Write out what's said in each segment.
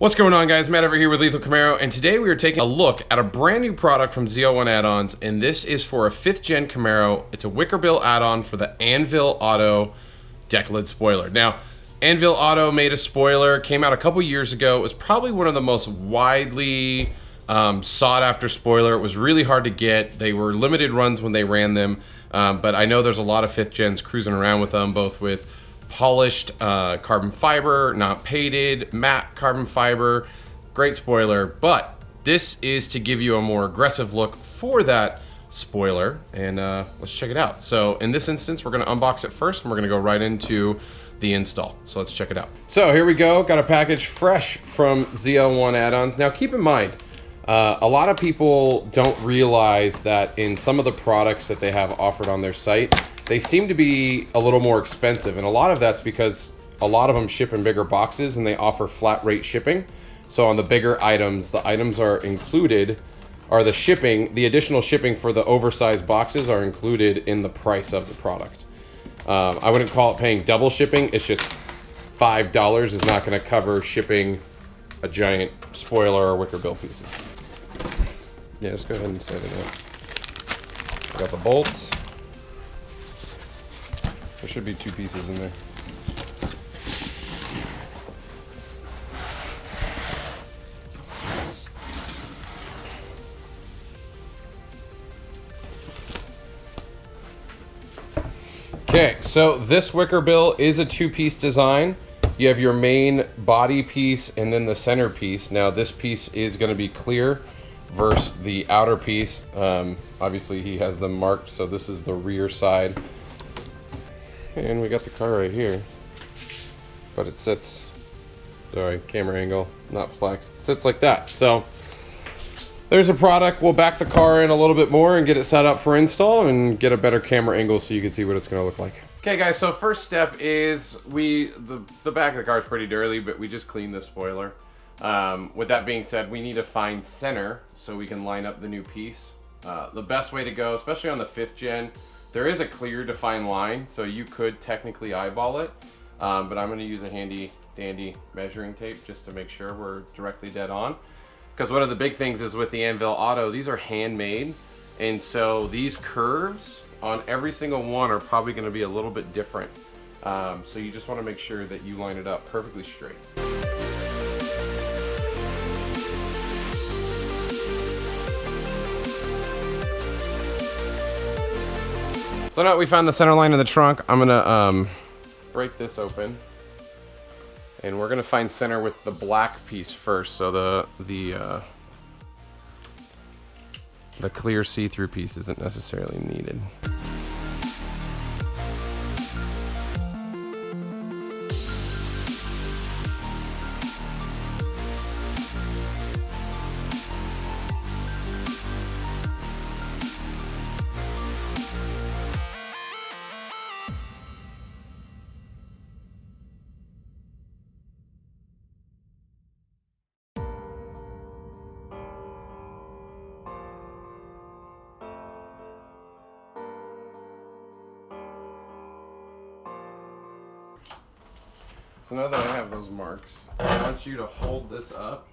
What's going on, guys? Matt over here with Lethal Camaro, and today we are taking a look at a brand new product from Z01 Add-ons, and this is for a 5th gen Camaro. It's a Wicker bill add-on for the Anvil Auto deck lid spoiler. Now, Anvil Auto made a spoiler, came out a couple years ago. It was probably one of the most widely sought after spoiler. It was really hard to get. They were limited runs when they ran them, but I know there's a lot of 5th gens cruising around with them, both with polished carbon fiber, not painted, matte carbon fiber. Great spoiler, but this is to give you a more aggressive look for that spoiler, and let's check it out. So in this instance, we're going to unbox it first, and we're going to go right into the install. So let's check it out. So here we go. Got a package fresh from Z01 Add-ons. Now keep in mind, a lot of people don't realize that in some of the products that they have offered on their site, they seem to be a little more expensive, and a lot of that's because a lot of them ship in bigger boxes and they offer flat rate shipping. So on the bigger items, the items are included, or the shipping, the additional shipping for the oversized boxes are included in the price of the product. I wouldn't call it paying double shipping. It's just $5 is not going to cover shipping a giant spoiler or wicker bill pieces. Yeah, just go ahead and set it up. Got the bolts. There should be 2 pieces in there. Okay, so this wicker bill is a 2-piece design. You have your main body piece and then the center piece. Now this piece is going to be clear versus the outer piece. Obviously he has them marked, so this is the rear side. And we got the car right here, but it sits, sorry, camera angle, not flex, it sits like that. So there's a product. We'll back the car in a little bit more and get it set up for install and get a better camera angle so you can see what it's going to look like. Okay guys, so first step is the back of the car is pretty dirty, but we just cleaned the spoiler. With that being said, we need to find center so we can line up the new piece. The best way to go, especially on the 5th gen, there is a clear defined line, so you could technically eyeball it, but I'm going to use a handy dandy measuring tape just to make sure we're directly dead on. Because one of the big things is with the Anvil Auto, these are handmade, and so these curves on every single one are probably going to be a little bit different. So you just want to make sure that you line it up perfectly straight. So now that we found the center line of the trunk, I'm gonna break this open, and we're gonna find center with the black piece first. So the clear see-through piece isn't necessarily needed. So now that I have those marks, I want you to hold this up.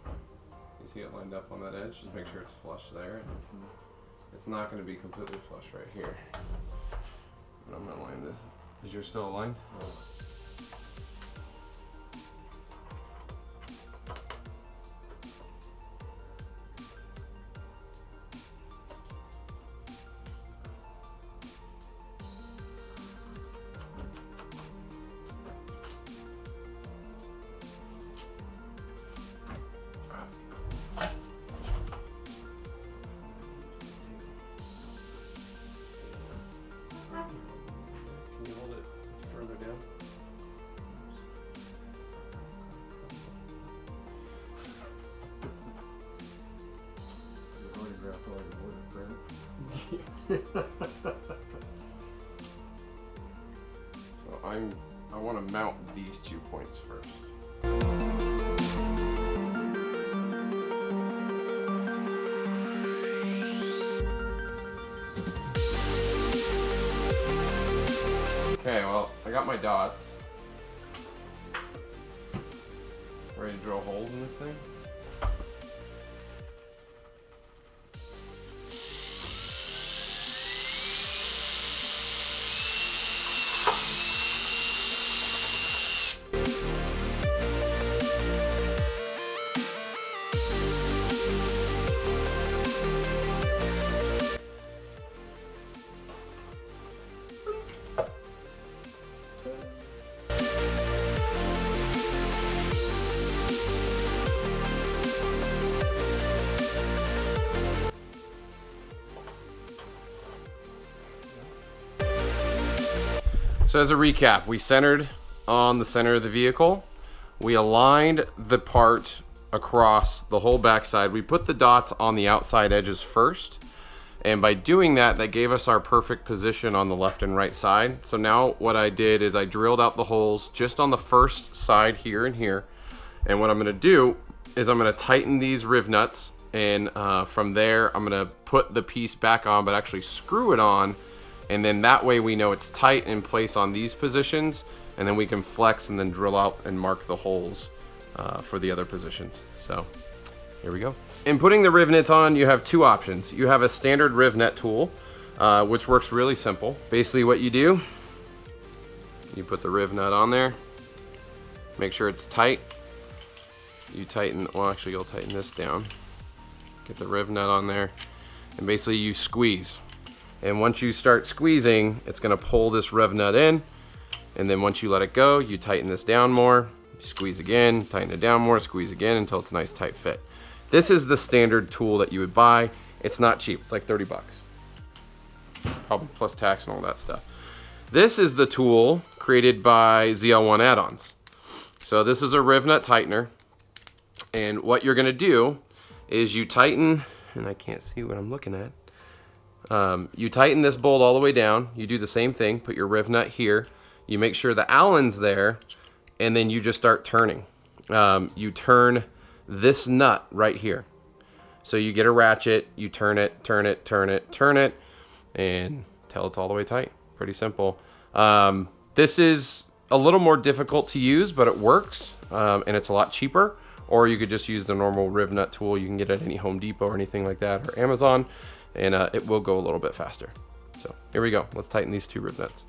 You see it lined up on that edge? Just make sure it's flush there. It's not going to be completely flush right here. But I'm going to line this. Is yours still aligned? So I want to mount these 2 points first. Okay, well, I got my dots. Ready to drill holes in this thing? So as a recap, we centered on the center of the vehicle. We aligned the part across the whole backside. We put the dots on the outside edges first. And by doing that, that gave us our perfect position on the left and right side. So now what I did is I drilled out the holes just on the first side here and here. And what I'm gonna do is I'm gonna tighten these riv nuts. And from there, I'm gonna put the piece back on, but actually screw it on. And then that way we know it's tight in place on these positions, and then we can flex and then drill out and mark the holes for the other positions. So here we go. In putting the rivnets on, you have two options. You have a standard rivnet tool, which works really simple. Basically what you do, you put the riv nut on there, make sure it's tight. You tighten, well actually you'll tighten this down. Get the riv nut on there, and basically you squeeze. And once you start squeezing, it's gonna pull this rev nut in. And then once you let it go, you tighten this down more, squeeze again, tighten it down more, squeeze again until it's a nice tight fit. This is the standard tool that you would buy. It's not cheap, it's like 30 bucks. Probably plus tax and all that stuff. This is the tool created by ZL1 Add-ons. So this is a riv nut tightener. And what you're gonna do is you tighten, and I can't see what I'm looking at. You tighten this bolt all the way down. You do the same thing, put your riv nut here. You make sure the Allen's there, and then you just start turning. You turn this nut right here. So you get a ratchet, you turn it, turn it, turn it, turn it, and till it's all the way tight. Pretty simple. This is a little more difficult to use, but it works, and it's a lot cheaper. Or you could just use the normal riv nut tool. You can get it at any Home Depot or anything like that, or Amazon. And it will go a little bit faster. So here we go. Let's tighten these two riv nuts.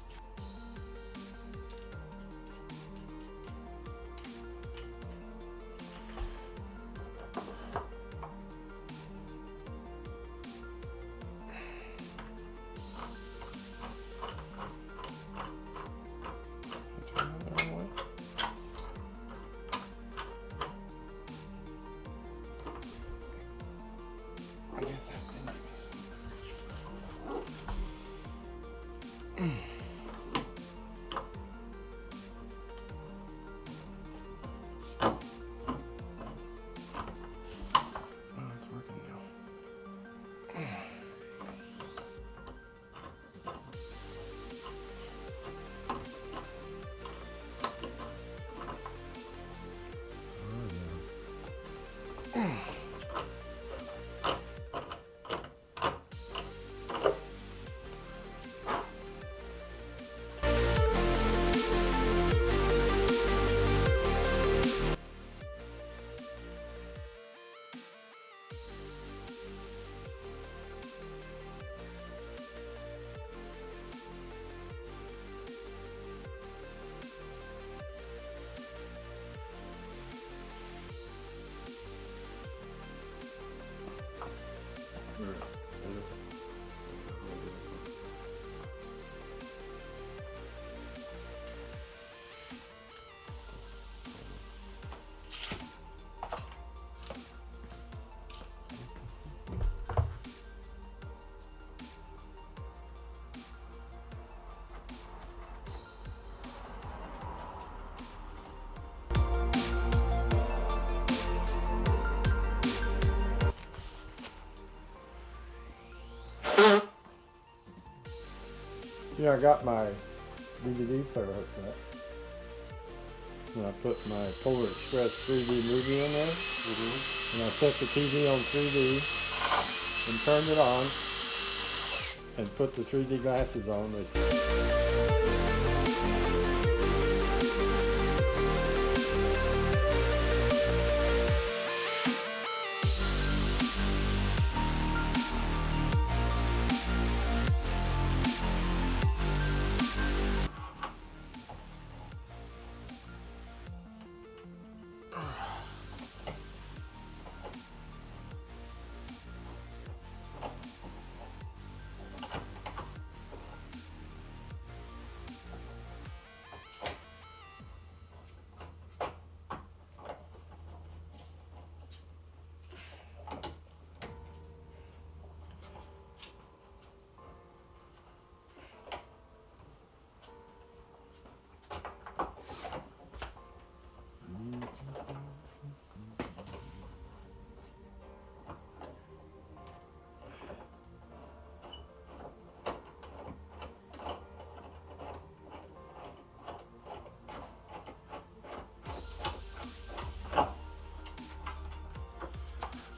Yeah, I got my DVD player hooked up. And I put my Polar Express 3D movie in there. And I set the TV on 3D and turned it on and put the 3D glasses on.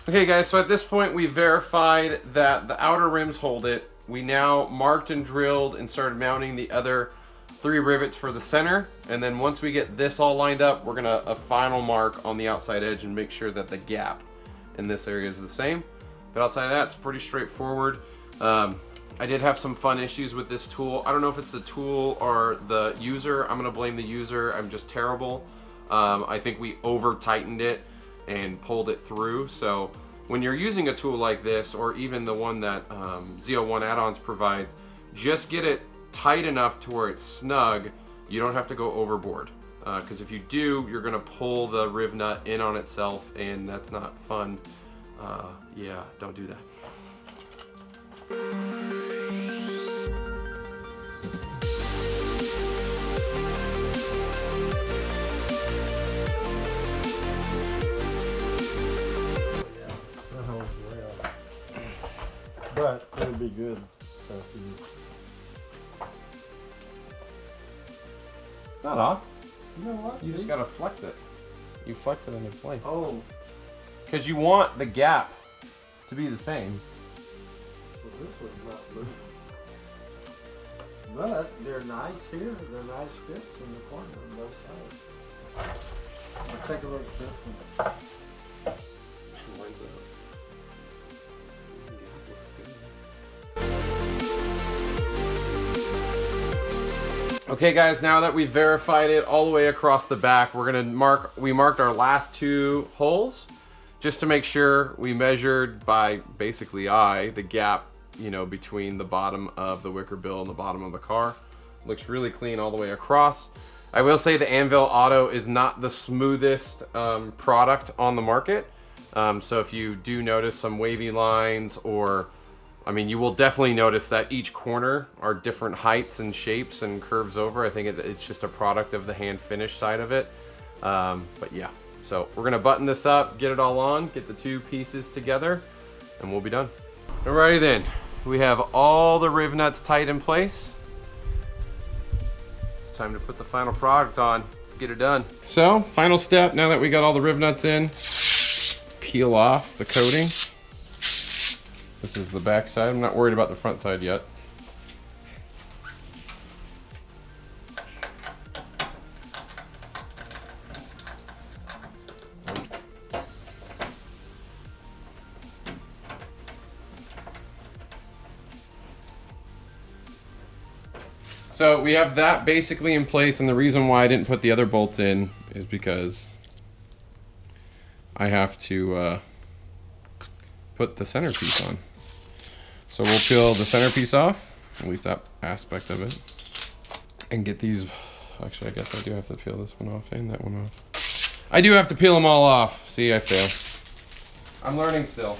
Okay guys, so at this point we verified that the outer rims hold it. We now marked and drilled and started mounting the other 3 rivets for the center. And then once we get this all lined up, we're gonna a final mark on the outside edge and make sure that the gap in this area is the same. But outside of that, it's pretty straightforward. I did have some fun issues with this tool. I don't know if it's the tool or the user. I'm gonna blame the user. I'm just terrible. I think we over tightened it and pulled it through. So when you're using a tool like this, or even the one that Z01 Add-ons provides, just get it tight enough to where it's snug. You don't have to go overboard, because if you do, you're gonna pull the riv nut in on itself, and that's not fun. Yeah, don't do that. But it would be good. So if you, It's not off. you know what? You just gotta flex it. You flex it into place. Oh, Because you want the gap to be the same. well, this one's not blue. But they're nice here. They're nice fits in the corner on both sides. I'll take a look at this one. Okay guys, now that we've verified it all the way across the back, we're gonna we marked our last 2 holes just to make sure. We measured by basically eye the gap, you know, between the bottom of the wicker bill and the bottom of the car. Looks really clean all the way across. I will say the Anvil Auto is not the smoothest product on the market. So if you do notice some wavy lines, or I mean, you will definitely notice that each corner are different heights and shapes and curves over. I think it's just a product of the hand finish side of it. But yeah, so we're gonna button this up, get it all on, get the 2 pieces together, and we'll be done. Alrighty then, we have all the riv nuts tight in place. It's time to put the final product on. Let's get it done. So, final step, now that we got all the riv nuts in, let's peel off the coating. This is the back side. I'm not worried about the front side yet. So we have that basically in place, and the reason why I didn't put the other bolts in is because I have to put the centerpiece on. So we'll peel the centerpiece off, at least that aspect of it, and get these. Actually, I guess I do have to peel this one off and that one off. I do have to peel them all off. See, I fail. I'm learning still.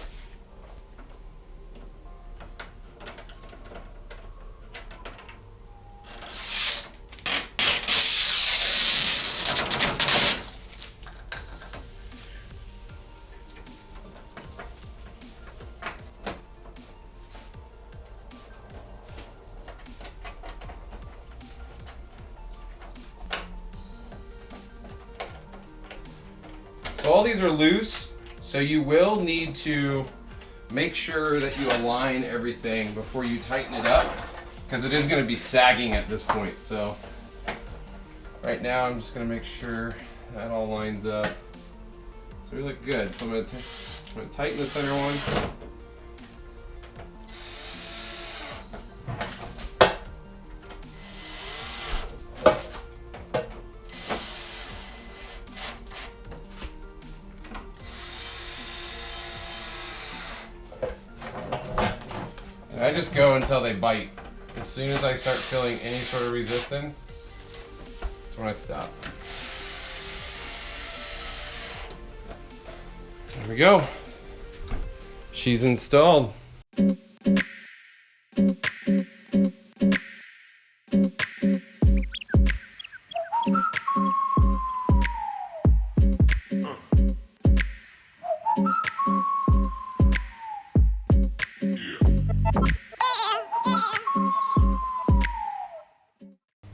So all these are loose, so you will need to make sure that you align everything before you tighten it up, because it is going to be sagging at this point. So right now I'm just going to make sure that all lines up. So we look good. So I'm going to tighten the center one. I just go until they bite. As soon as I start feeling any sort of resistance, that's when I stop. There we go. She's installed.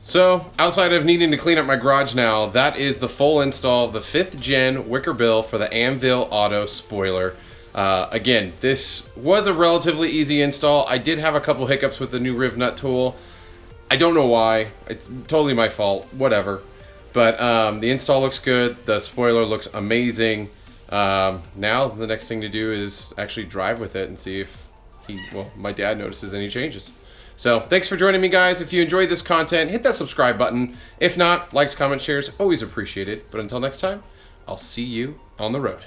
So, outside of needing to clean up my garage now, that is the full install of the 5th gen Wicker bill for the Anvil Auto spoiler. Again, this was a relatively easy install. I did have a couple hiccups with the new riv nut tool. I don't know why. It's totally my fault. Whatever. But the install looks good. The spoiler looks amazing. Now the next thing to do is actually drive with it and see if my dad notices any changes. So thanks for joining me, guys. If you enjoyed this content, hit that subscribe button. If not, likes, comments, shares, always appreciated. But until next time, I'll see you on the road.